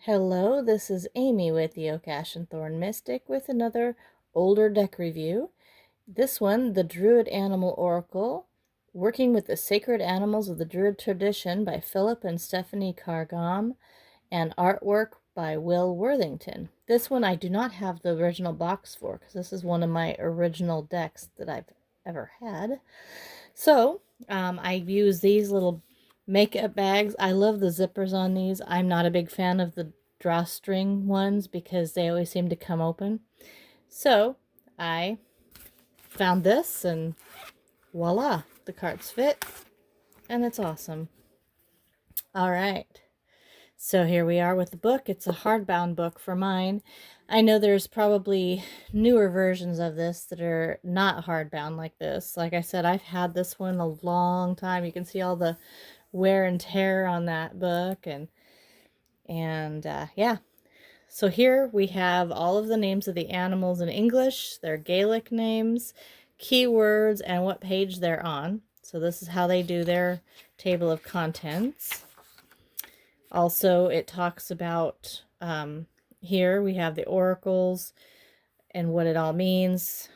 Hello, this is Amy with the Oak Ash and Thorn Mystic with another older deck review. This one, the Druid Animal Oracle, Working with the Sacred Animals of the Druid Tradition by Philip and Stephanie Cargam, and artwork by Will Worthington. This one I do not have the original box for because this is one of my original decks that I've ever had. So I use these little makeup bags. I love the zippers on these. I'm not a big fan of the drawstring ones because they always seem to come open. So I found this and voila, the cards fit and it's awesome. All right. So here we are with the book. It's a hardbound book for mine. I know there's probably newer versions of this that are not hardbound like this. Like I said, I've had this one a long time. You can see all the wear and tear on that book. And yeah. So here we have all of the names of the animals in English, their Gaelic names, keywords, and what page they're on. So this is how they do their table of contents. Also, it talks about, here we have the oracles and what it all means.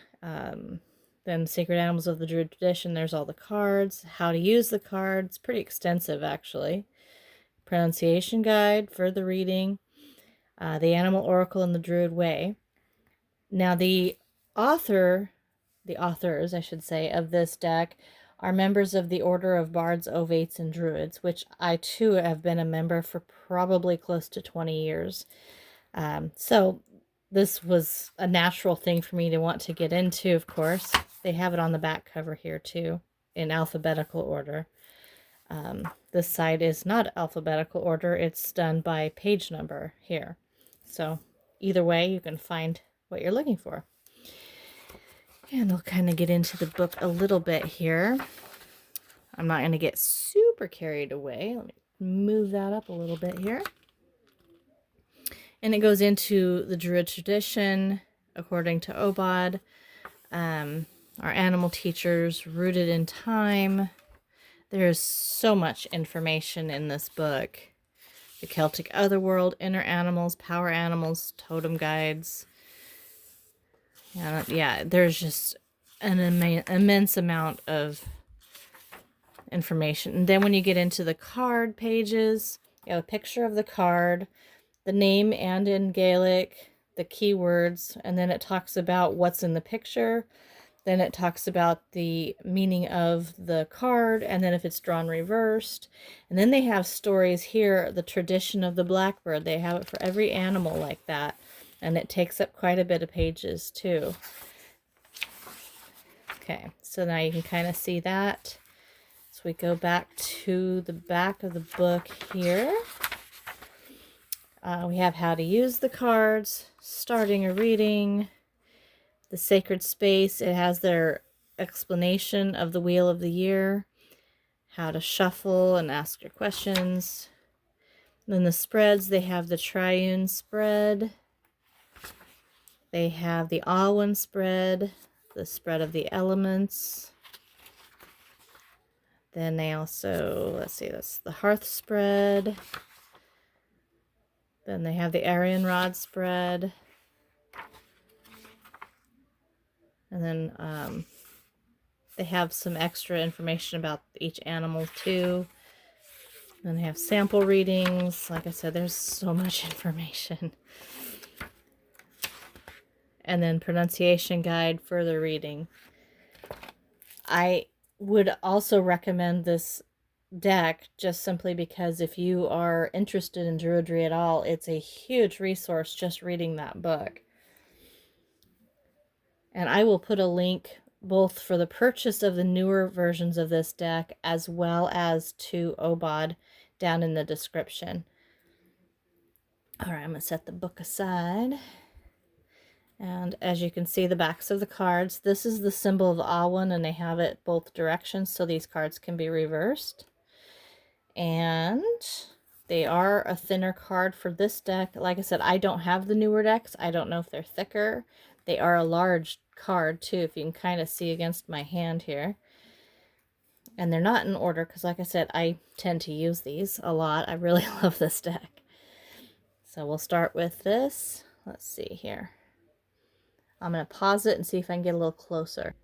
Then Sacred Animals of the Druid Tradition, there's all the cards, how to use the cards, pretty extensive actually. Pronunciation guide, further reading, the Animal Oracle and the Druid Way. Now the authors, I should say, of this deck are members of the Order of Bards, Oates, and Druids, which I too have been a member for probably close to 20 years. So this was a natural thing for me to want to get into, of course. They have it on the back cover here too, in alphabetical order. This side is not alphabetical order, it's done by page number here. So either way, you can find what you're looking for. And I'll kind of get into the book a little bit here. I'm not going to get super carried away. Let me move that up a little bit here. And it goes into the Druid tradition, according to OBOD, our animal teachers, rooted in time. There's so much information in this book. The Celtic Otherworld, inner animals, power animals, totem guides. Yeah, there's just an immense amount of information. And then when you get into the card pages, you have a picture of the card, the name and in Gaelic, the keywords, and then it talks about what's in the picture. Then it talks about the meaning of the card, and then if it's drawn reversed. And then they have stories here, the tradition of the blackbird. They have it for every animal like that. And it takes up quite a bit of pages too. Okay, so now you can kind of see that. So we go back to the back of the book here. We have how to use the cards, starting a reading, the sacred space. It has their explanation of the wheel of the year, how to shuffle and ask your questions. And then the spreads, they have the triune spread. They have the Awen spread, the spread of the elements. Then they also, let's see, that's the hearth spread. Then they have the Aryan rod spread. And then they have some extra information about each animal too. Then they have sample readings. Like I said, there's so much information. And then pronunciation guide, further reading. I would also recommend this deck just simply because if you are interested in Druidry at all, it's a huge resource just reading that book. And I will put a link both for the purchase of the newer versions of this deck as well as to OBOD down in the description. All right, I'm going to set the book aside. And as you can see, the backs of the cards, this is the symbol of Awen, and they have it both directions, so these cards can be reversed. And they are a thinner card for this deck. Like I said, I don't have the newer decks. I don't know if they're thicker. They are a large card, too, if you can kind of see against my hand here. And they're not in order, because like I said, I tend to use these a lot. I really love this deck. So we'll start with this. Let's see here. I'm going to pause it and see if I can get a little closer.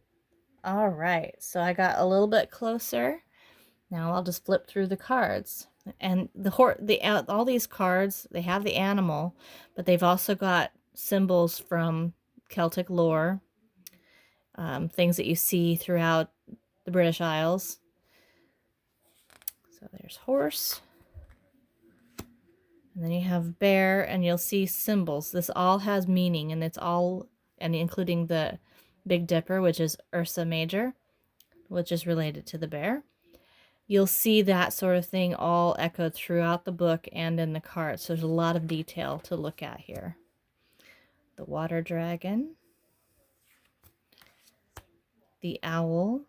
All right, so I got a little bit closer. Now I'll just flip through the cards. And all these cards, they have the animal, but they've also got symbols from Celtic lore, things that you see throughout the British Isles. So there's horse. And then you have bear, and you'll see symbols. This all has meaning, and it's all, and including the Big Dipper, which is Ursa Major, which is related to the bear. You'll see that sort of thing all echoed throughout the book and in the cards. So there's a lot of detail to look at here. The water dragon, the owl,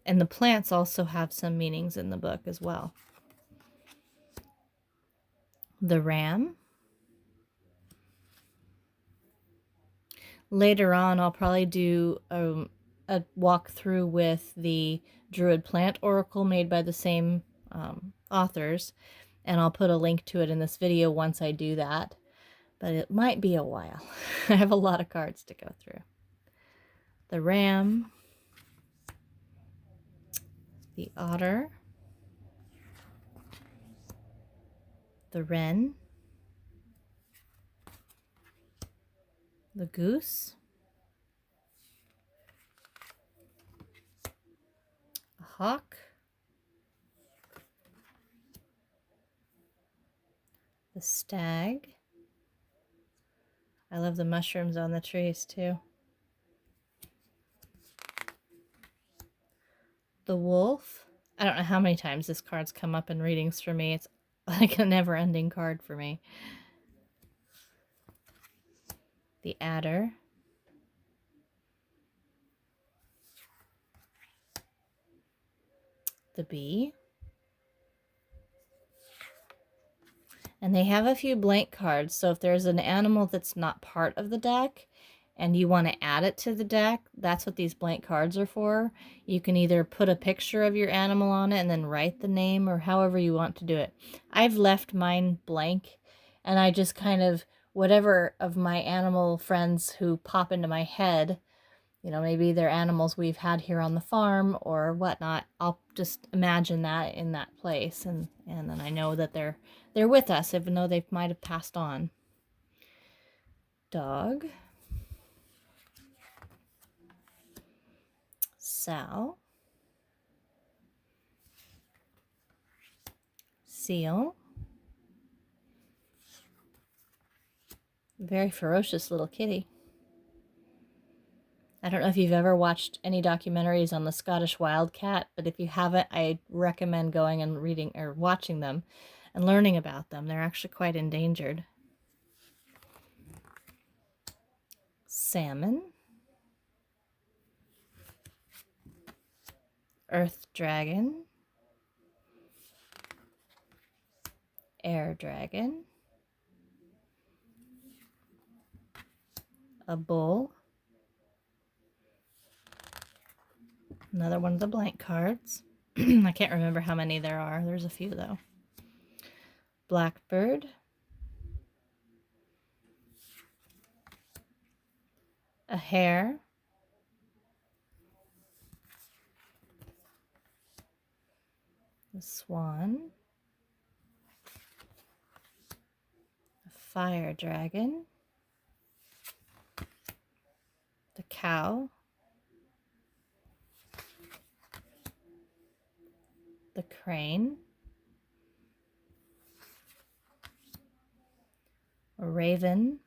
and the plants also have some meanings in the book as well. The ram. Later on, I'll probably do a walkthrough with the Druid plant oracle made by the same authors, and I'll put a link to it in this video once I do that, but it might be a while. I have a lot of cards to go through. The ram, the otter, the wren, the goose, a hawk, the stag. I love the mushrooms on the trees too. The wolf. I don't know how many times this card's come up in readings for me. It's like a never-ending card for me. The adder. The bee. And they have a few blank cards, so if there's an animal that's not part of the deck and you want to add it to the deck, that's what these blank cards are for. You can either put a picture of your animal on it and then write the name, or however you want to do it. I've left mine blank, and I just kind of, whatever of my animal friends who pop into my head, you know, maybe they're animals we've had here on the farm or whatnot, I'll just imagine that in that place, and then I know that they're with us, even though they might have passed on. Dog. Sow. Seal. Very ferocious little kitty. I don't know if you've ever watched any documentaries on the Scottish wildcat, but if you haven't, I recommend going and reading or watching them and learning about them. They're actually quite endangered. Salmon. Earth dragon. Air dragon. A bull. Another one of the blank cards. I can't remember how many there are. There's a few, though. Blackbird. A hare. A swan. A fire dragon. The cow. The crane. A raven.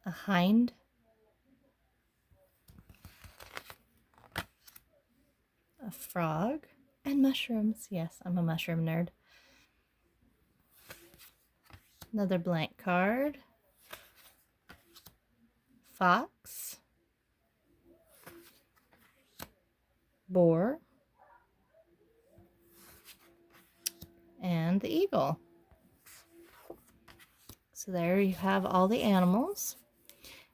A hind. A frog. And mushrooms. Yes, I'm a mushroom nerd. Another blank card. Fox. Boar. And the eagle. So there you have all the animals.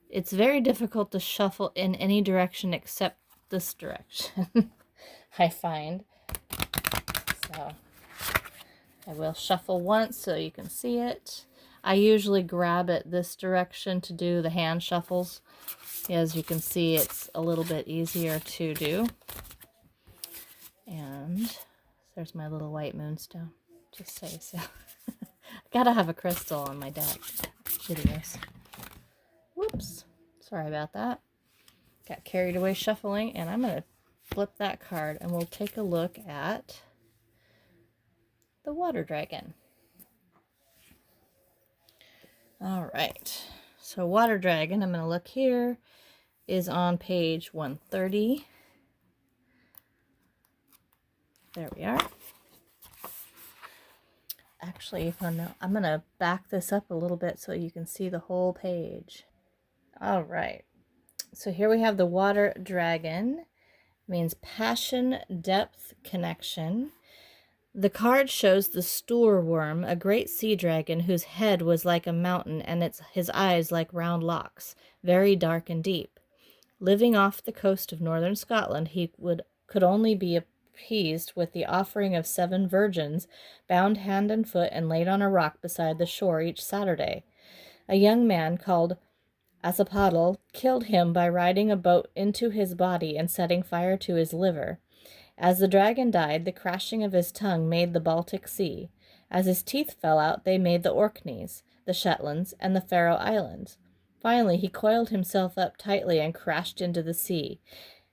It's very difficult to shuffle in any direction except this direction, I find. So I will shuffle once so you can see it. I usually grab it this direction to do the hand shuffles. As you can see, it's a little bit easier to do. And there's my little white moonstone, just say so. Gotta have a crystal on my deck. Videos. Whoops. Sorry about that. Got carried away shuffling, and I'm going to flip that card, and we'll take a look at the water dragon. All right. So water dragon, I'm going to look here, is on page 130. There we are. Actually, I'm going to back this up a little bit so you can see the whole page. All right. So here we have the water dragon. It means passion, depth, connection. The card shows the stoorworm, a great sea dragon whose head was like a mountain and his eyes like round locks, very dark and deep. Living off the coast of northern Scotland, he could only be appeased with the offering of 7 virgins, bound hand and foot and laid on a rock beside the shore each Saturday. A young man called Asapodel killed him by riding a boat into his body and setting fire to his liver. As the dragon died, the crashing of his tongue made the Baltic Sea. As his teeth fell out, they made the Orkneys, the Shetlands, and the Faroe Islands. Finally, he coiled himself up tightly and crashed into the sea.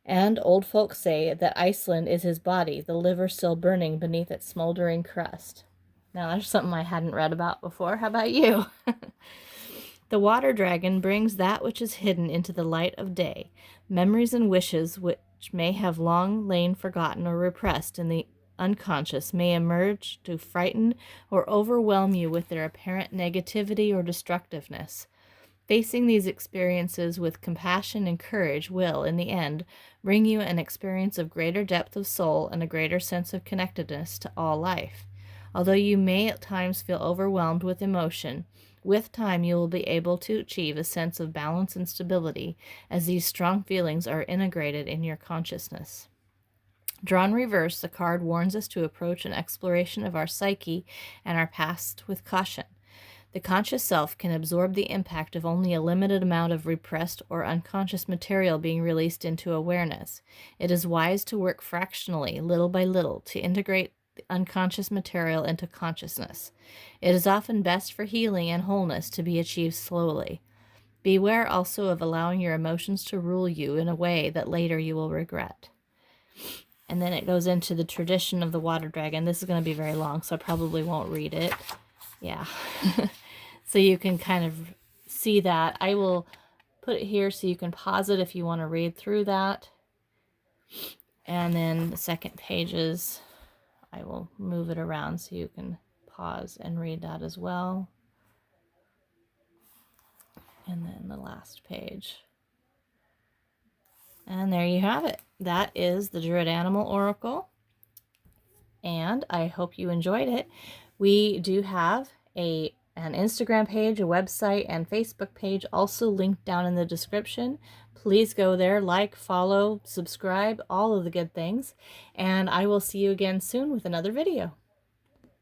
And old folks say that Iceland is his body, the liver still burning beneath its smoldering crust. Now, there's something I hadn't read about before. How about you? The water dragon brings that which is hidden into the light of day, memories and wishes which may have long lain forgotten or repressed in the unconscious may emerge to frighten or overwhelm you with their apparent negativity or destructiveness. Facing these experiences with compassion and courage will, in the end, bring you an experience of greater depth of soul and a greater sense of connectedness to all life. Although you may at times feel overwhelmed with emotion, with time you will be able to achieve a sense of balance and stability as these strong feelings are integrated in your consciousness. Drawn reverse, the card warns us to approach an exploration of our psyche and our past with caution. The conscious self can absorb the impact of only a limited amount of repressed or unconscious material being released into awareness. It is wise to work fractionally, little by little, to integrate the unconscious material into consciousness. It is often best for healing and wholeness to be achieved slowly. Beware also of allowing your emotions to rule you in a way that later you will regret. And then it goes into the tradition of the water dragon. This is going to be very long, so I probably won't read it. Yeah. So you can kind of see that. I will put it here so you can pause it if you want to read through that. And then the second pages, I will move it around so you can pause and read that as well. And then the last page. And there you have it. That is the Druid Animal Oracle. And I hope you enjoyed it. We do have an Instagram page, a website, and Facebook page also linked down in the description. Please go there, like, follow, subscribe, all of the good things. And I will see you again soon with another video.